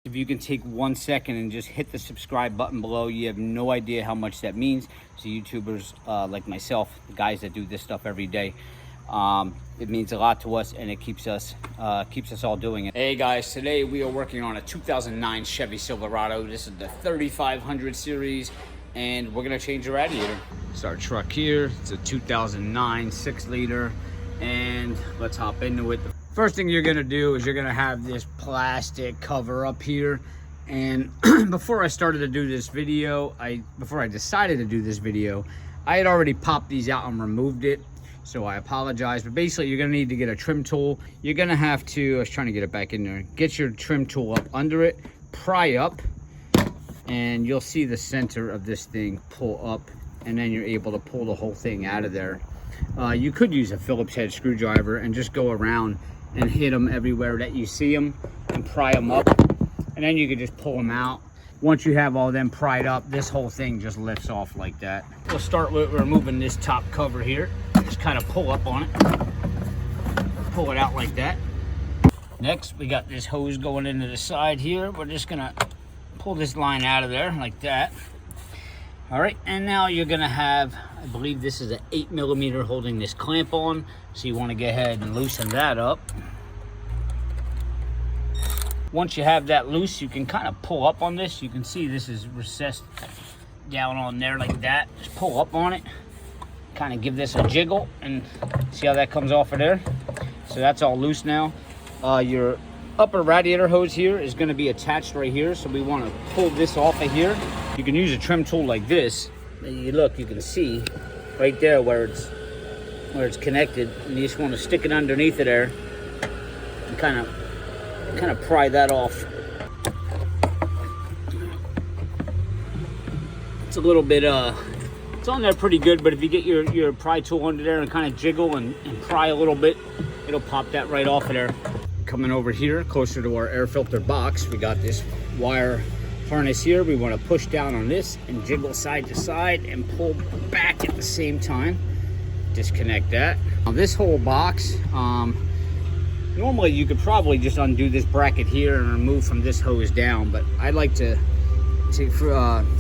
If you can take 1 second and just hit the subscribe button below, you have no idea how much that means to YouTubers like myself, the guys that do this stuff every day. It means a lot to us, and it keeps us all doing it. Hey guys, today we are working on a 2009 Chevy Silverado. This is the 3500 series, and we're gonna change the radiator. It's our truck here. It's a 2009 6-liter, and let's hop into it. First thing you're gonna do is you're gonna have this plastic cover up here. And before I started to do this video, before I decided to do this video, I had already popped these out and removed it. So I apologize, but basically you're gonna need to get a trim tool. You're gonna have to, I was trying to get it back in there, get your trim tool up under it, pry up, and you'll see the center of this thing pull up, and then you're able to pull the whole thing out of there. You could use a Phillips head screwdriver and just go around and hit them everywhere that you see them and pry them up, and then you can just pull them out. Once you have all them pried up, this whole thing just lifts off like that. We'll start with removing this top cover here. Just kind of pull up on it, pull it out like that. Next, we got this hose going into the side here. We're just gonna pull this line out of there like that. All right, and now you're gonna have, I believe this is an 8mm holding this clamp on, so you want to go ahead and loosen that up. Once you have that loose, you can kind of pull up on this. You can see this is recessed down on there like that. Just pull up on it, kind of give this a jiggle, and see how that comes off of there. So that's all loose now. Your upper radiator hose here is going to be attached right here, so we want to pull this off of here. You can use a trim tool like this. You look, you can see right there where it's connected, and you just want to stick it underneath of there and kind of pry that off. It's a little bit it's on there pretty good, but if you get your pry tool under there and kind of jiggle and pry a little bit, it'll pop that right off of there. Coming over here closer to our air filter box, we got this wire harness here. We want to push down on this and jiggle side to side and pull back at the same time. Disconnect that. Now this whole box, normally you could probably just undo this bracket here and remove from this hose down, but I like to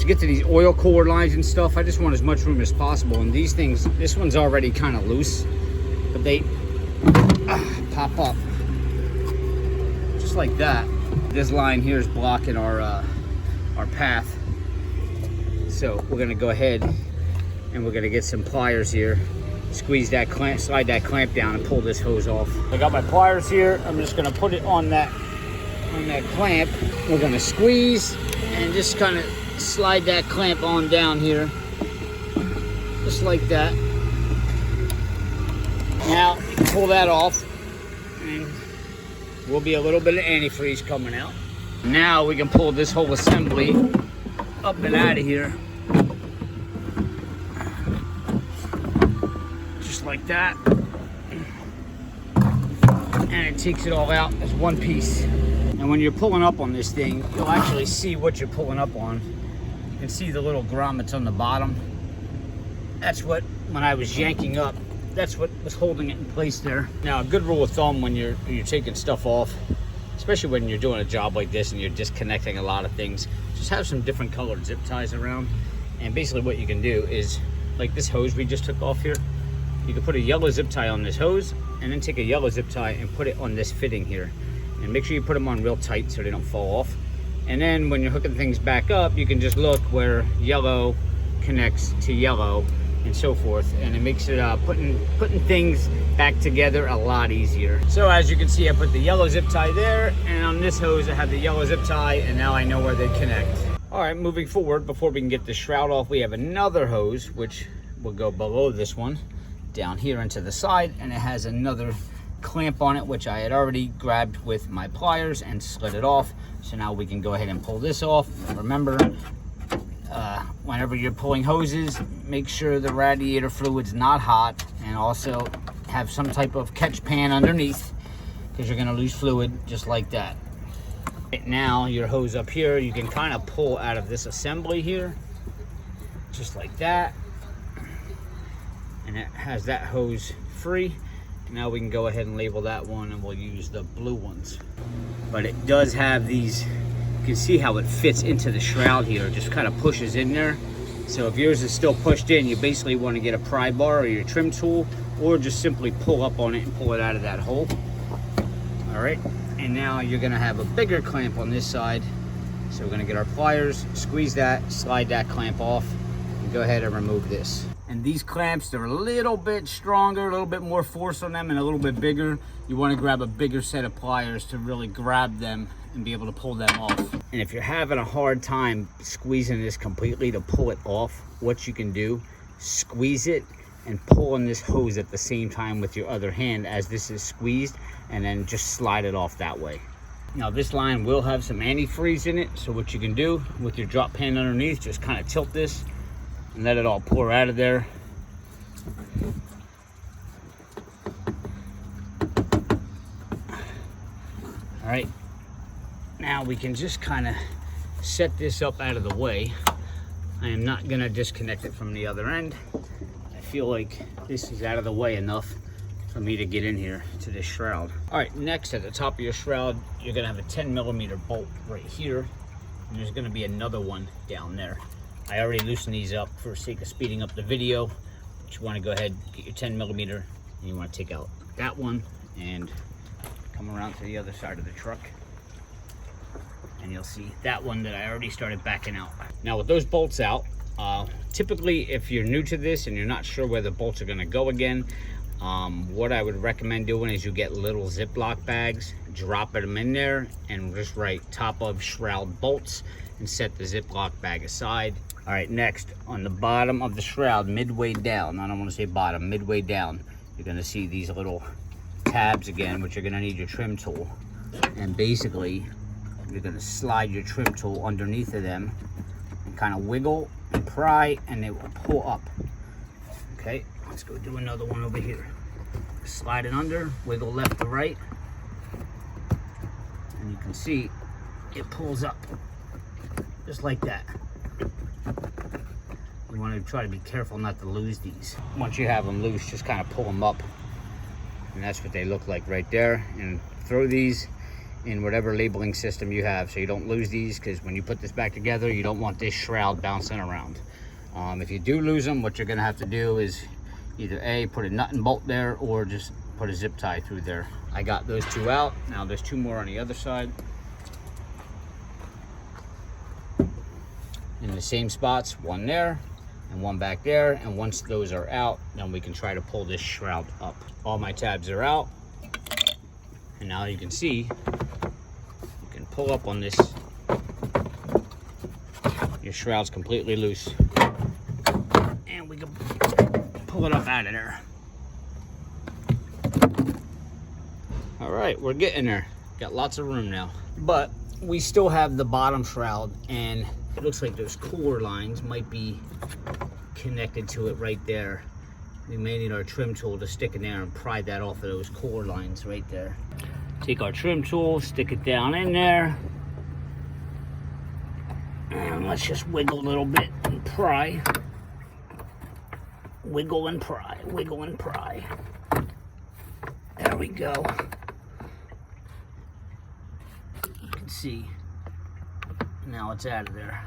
get to these oil cooler lines and stuff. I just want as much room as possible, and these things, this one's already kind of loose, but they pop up just like that. This line here is blocking our path, so we're gonna go ahead and we're gonna get some pliers here, squeeze that clamp, slide that clamp down, and pull this hose off. I got my pliers here. I'm just gonna put it on that clamp. We're gonna squeeze and just kind of slide that clamp on down here, just like that. Now you can pull that off, and will be a little bit of antifreeze coming out. Now we can pull this whole assembly up and out of here, just like that, and it takes it all out as one piece. And when you're pulling up on this thing, you'll actually see what you're pulling up on. You can see the little grommets on the bottom. That's what, when I was yanking up, that's what was holding it in place there. Now, a good rule of thumb when you're taking stuff off, especially when you're doing a job like this and you're disconnecting a lot of things, just have some different colored zip ties around. And basically what you can do is, like this hose we just took off here, you can put a yellow zip tie on this hose, and then take a yellow zip tie and put it on this fitting here. And make sure you put them on real tight so they don't fall off. And then when you're hooking things back up, you can just look where yellow connects to yellow and so forth, and it makes it putting things back together a lot easier. So as you can see, I put the yellow zip tie there, and on this hose I have the yellow zip tie, and now I know where they connect. All right, moving forward, before we can get the shroud off, we have another hose which will go below this one down here into the side, and it has another clamp on it which I had already grabbed with my pliers and slid it off. So now we can go ahead and pull this off. Remember, whenever you're pulling hoses, make sure the radiator fluid's not hot, and also have some type of catch pan underneath, because you're going to lose fluid just like that. Right now, your hose up here, you can kind of pull out of this assembly here, just like that, and it has that hose free. Now we can go ahead and label that one, and we'll use the blue ones. But it does have these You can see how it fits into the shroud here. It just kind of pushes in there. So if yours is still pushed in, you basically want to get a pry bar or your trim tool, or just simply pull up on it and pull it out of that hole. All right, and now you're gonna have a bigger clamp on this side. So we're gonna get our pliers, squeeze that, slide that clamp off, and go ahead and remove this. And these clamps, they're a little bit stronger, a little bit more force on them, and a little bit bigger. You wanna grab a bigger set of pliers to really grab them and be able to pull them off. And if you're having a hard time squeezing this completely to pull it off, what you can do, squeeze it and pull on this hose at the same time with your other hand as this is squeezed, and then just slide it off that way. Now this line will have some antifreeze in it, so what you can do with your drop pan underneath, just kind of tilt this and let it all pour out of there. All right, now we can just kind of set this up out of the way. I am not gonna disconnect it from the other end. I feel like this is out of the way enough for me to get in here to this shroud. All right, next at the top of your shroud, you're gonna have a 10mm bolt right here, and there's gonna be another one down there. I already loosened these up for sake of speeding up the video, but you wanna go ahead, get your 10mm, and you wanna take out that one and come around to the other side of the truck. And you'll see that one that I already started backing out. Now with those bolts out, typically if you're new to this and you're not sure where the bolts are gonna go again, what I would recommend doing is you get little Ziploc bags, drop them in there, and just write top of shroud bolts and set the Ziploc bag aside. All right, next on the bottom of the shroud, midway down, I don't wanna say bottom, midway down, you're gonna see these little tabs again, which you're gonna need your trim tool. And basically, you're gonna slide your trim tool underneath of them and kind of wiggle and pry, and it will pull up. Okay, let's go do another one over here. Slide it under, wiggle left to right, and you can see it pulls up just like that. You want to try to be careful not to lose these. Once you have them loose, just kind of pull them up, and that's what they look like right there. And throw these in whatever labeling system you have so you don't lose these, because when you put this back together, you don't want this shroud bouncing around. If you do lose them, what you're gonna have to do is either A, put a nut and bolt there, or just put a zip tie through there. I got those two out. Now there's two more on the other side. In the same spots, one there and one back there. And once those are out, then we can try to pull this shroud up. All my tabs are out. And now you can see, you can pull up on this. Your shroud's completely loose. And we can pull it up out of there. All right, we're getting there. Got lots of room now. But we still have the bottom shroud, and it looks like those cooler lines might be connected to it right there. We may need our trim tool to stick in there and pry that off of those core lines right there. Take our trim tool, stick it down in there. And let's just wiggle a little bit and pry. Wiggle and pry, wiggle and pry. There we go. You can see, now it's out of there.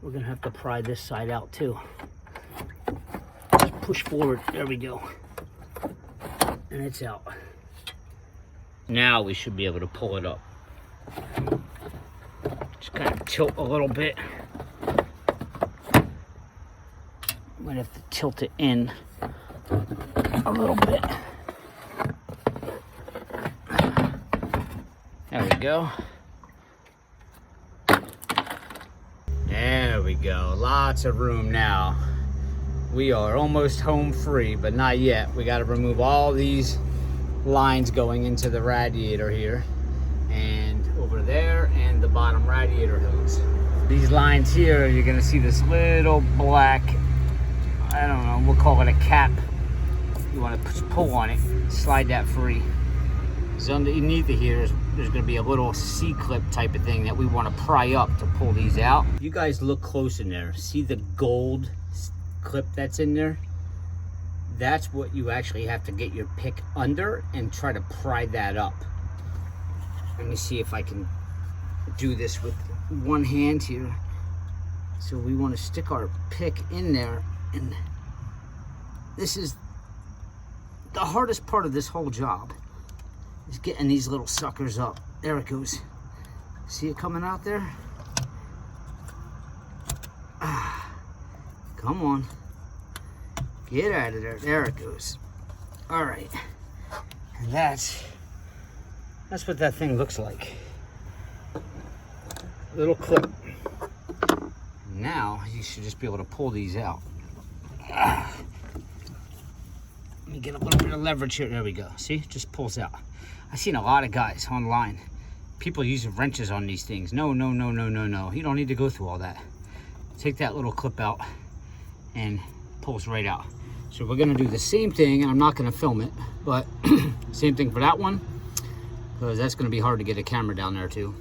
We're gonna have to pry this side out too. Just push forward, there we go. And it's out. Now we should be able to pull it up. Just kind of tilt a little bit. Might have to tilt it in a little bit. There we go. There we go. Lots of room now. We are almost home free, but not yet. We got to remove all these lines going into the radiator here, and over there, and the bottom radiator hose. These lines here, you're going to see this little black, I don't know, we'll call it a cap. You want to pull on it, slide that free. So underneath it here, there's going to be a little C-clip type of thing that we want to pry up to pull these out. You guys look close in there. See the gold clip that's in there? That's what you actually have to get your pick under and try to pry that up. Let me see if I can do this with one hand here. So we want to stick our pick in there, and this is the hardest part of this whole job, is getting these little suckers up. There it goes. See it coming out there? Come on. Get out of there. There it goes. All right. And that's what that thing looks like. Little clip. Now you should just be able to pull these out. Let me get a little bit of leverage here. There we go. See, it just pulls out. I've seen a lot of guys online, people using wrenches on these things. No, no, no, no, no, no. You don't need to go through all that. Take that little clip out and pulls right out. So we're gonna do the same thing, and I'm not gonna film it, but same thing for that one, because that's gonna be hard to get a camera down there too.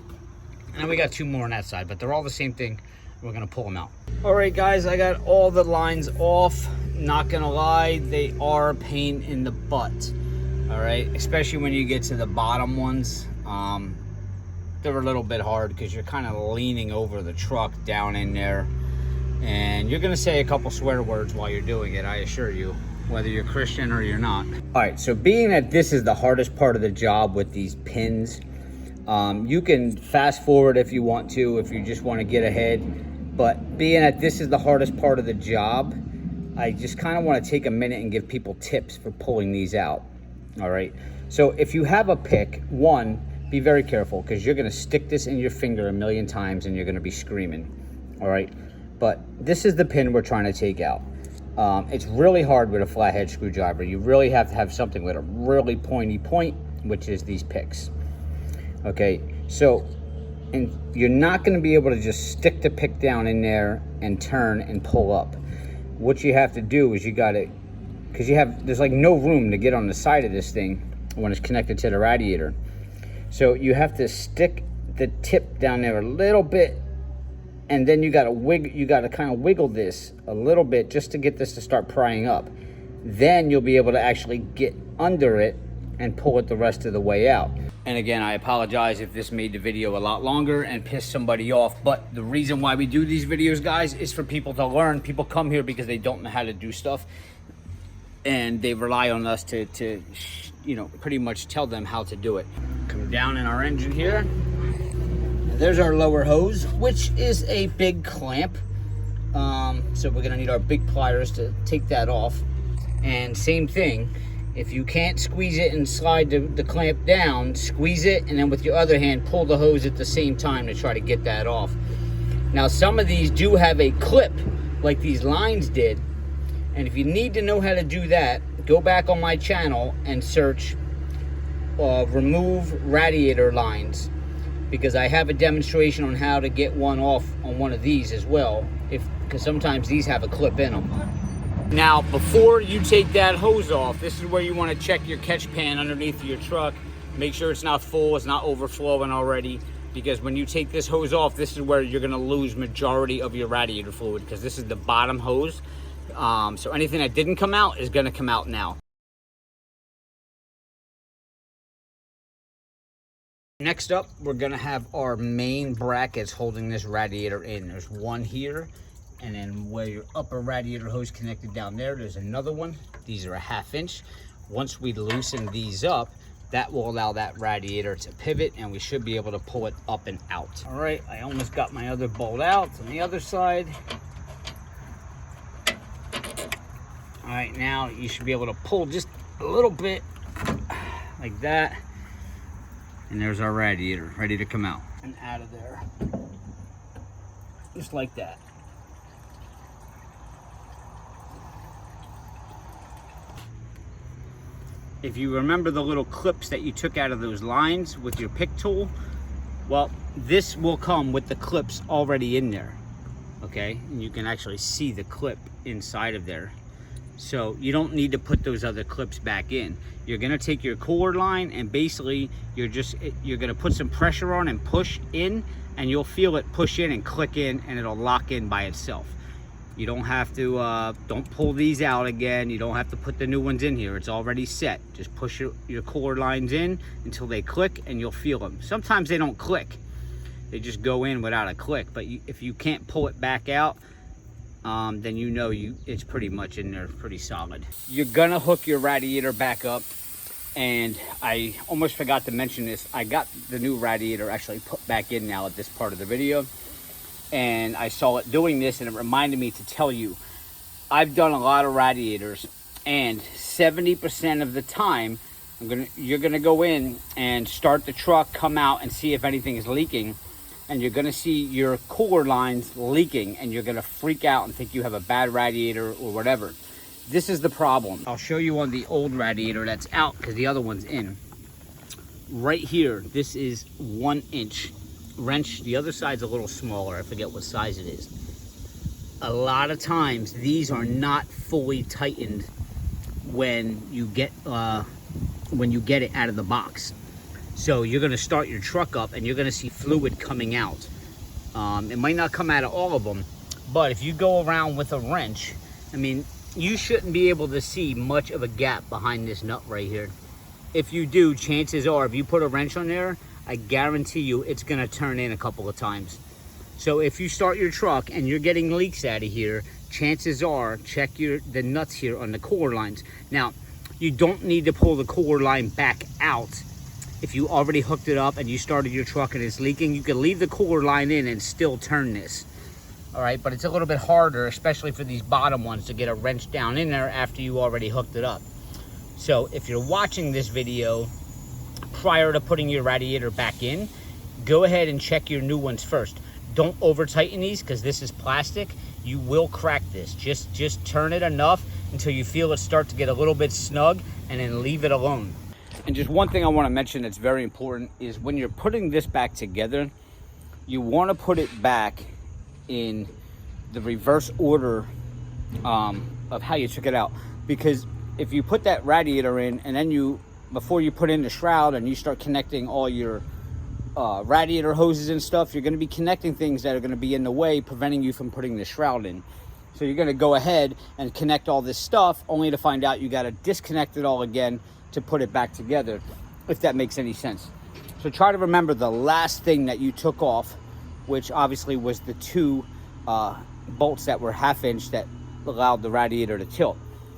And we got two more on that side, but they're all the same thing. We're gonna pull them out. All right, guys, I got all the lines off. Not gonna lie, they are a pain in the butt. All right, especially when you get to the bottom ones. They're a little bit hard because you're kind of leaning over the truck down in there, and you're gonna say a couple swear words while you're doing it, I assure you, whether you're Christian or you're not. All right, so being that this is the hardest part of the job with these pins, you can fast forward if you want to, if you just want to get ahead, but being that this is the hardest part of the job, I just kind of want to take a minute and give people tips for pulling these out. All right, so if you have a pick, one, be very careful, because you're going to stick this in your finger a million times and you're going to be screaming. All right, but this is the pin we're trying to take out. It's really hard with a flathead screwdriver. You really have to have something with a really pointy point, which is these picks. Okay, so, and you're not going to be able to just stick the pick down in there and turn and pull up. What you have to do is you got to, because there's like no room to get on the side of this thing when it's connected to the radiator. So you have to stick the tip down there a little bit, and then you got to kind of wiggle this a little bit just to get this to start prying up. Then you'll be able to actually get under it and pull it the rest of the way out. And again, I apologize if this made the video a lot longer and pissed somebody off, but the reason why we do these videos, guys, is for people to learn. People come here because they don't know how to do stuff, and they rely on us to you know, pretty much tell them how to do it. Come down in our engine here. There's our lower hose, which is a big clamp. So we're gonna need our big pliers to take that off. And same thing, if you can't squeeze it and slide the clamp down, squeeze it, and then with your other hand, pull the hose at the same time to try to get that off. Now, some of these do have a clip, like these lines did. And if you need to know how to do that, go back on my channel and search remove radiator lines, because I have a demonstration on how to get one off on one of these as well, because sometimes these have a clip in them. Now, before you take that hose off, this is where you want to check your catch pan underneath your truck. Make sure it's not full, it's not overflowing already, because when you take this hose off, this is where you're going to lose majority of your radiator fluid, because this is the bottom hose. So anything that didn't come out is going to come out now. Next up, we're going to have our main brackets holding this radiator in. There's one here, and then where your upper radiator hose connected down there, there's another one. These are a 1/2 inch. Once we loosen these up, that will allow that radiator to pivot, and we should be able to pull it up and out. All right, I almost got my other bolt out on the other side. All right, now you should be able to pull just a little bit like that. And there's our radiator ready to come out. And out of there. Just like that. If you remember the little clips that you took out of those lines with your pick tool, well, this will come with the clips already in there. Okay, and you can actually see the clip inside of there. So you don't need to put those other clips back in. You're gonna take your cord line and basically you're gonna put some pressure on and push in, and you'll feel it push in and click in, and it'll lock in by itself. You don't have to, don't pull these out again. You don't have to put the new ones in here. It's already set. Just push your cord lines in until they click, and you'll feel them. Sometimes they don't click. They just go in without a click. But if you can't pull it back out, then you know it's pretty much in there pretty solid. You're gonna hook your radiator back up. And I almost forgot to mention this. I got the new radiator actually put back in now at this part of the video. And I saw it doing this, and it reminded me to tell you, I've done a lot of radiators, and 70% of the time, you're gonna go in and start the truck, come out and see if anything is leaking, and you're gonna see your cooler lines leaking, and you're gonna freak out and think you have a bad radiator or whatever. This is the problem. I'll show you on the old radiator that's out because the other one's in. Right here, this is 1 inch wrench. The other side's a little smaller. I forget what size it is. A lot of times, these are not fully tightened when you get it out of the box. So you're gonna start your truck up and you're gonna see fluid coming out. It might not come out of all of them, but if you go around with a wrench, I mean, you shouldn't be able to see much of a gap behind this nut right here. If you do, chances are, if you put a wrench on there, I guarantee you it's gonna turn in a couple of times. So if you start your truck and you're getting leaks out of here, chances are, check the nuts here on the cooler lines. Now, you don't need to pull the cooler line back out. If you already hooked it up and you started your truck and it's leaking, you can leave the cooler line in and still turn this. All right, but it's a little bit harder, especially for these bottom ones, to get a wrench down in there after you already hooked it up. So if you're watching this video prior to putting your radiator back in, go ahead and check your new ones first. Don't over tighten these because this is plastic. You will crack this. Just turn it enough until you feel it start to get a little bit snug, and then leave it alone. And just one thing I want to mention that's very important is when you're putting this back together, you want to put it back in the reverse order of how you took it out. Because if you put that radiator in and then before you put in the shroud and you start connecting all your radiator hoses and stuff, you're going to be connecting things that are going to be in the way, preventing you from putting the shroud in. So you're going to go ahead and connect all this stuff only to find out you got to disconnect it all again to put it back together, if that makes any sense. So try to remember the last thing that you took off, which obviously was the 2 bolts that were 1/2 inch that allowed the radiator to tilt.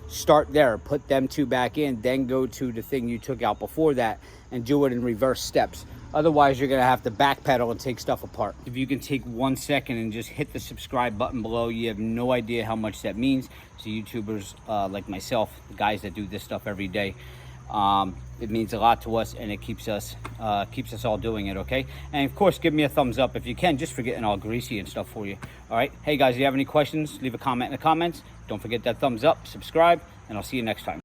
Start there, put them 2 back in, then go to the thing you took out before that and do it in reverse steps. Otherwise, you're gonna have to backpedal and take stuff apart. If you can take 1 second and just hit the subscribe button below, you have no idea how much that means to YouTubers like myself, the guys that do this stuff every day. It means a lot to us, and it keeps us all doing it, okay? And of course, give me a thumbs up if you can, just for getting all greasy and stuff for you. All right, hey guys, if you have any questions, leave a comment in the comments. Don't forget that thumbs up, subscribe, and I'll see you next time.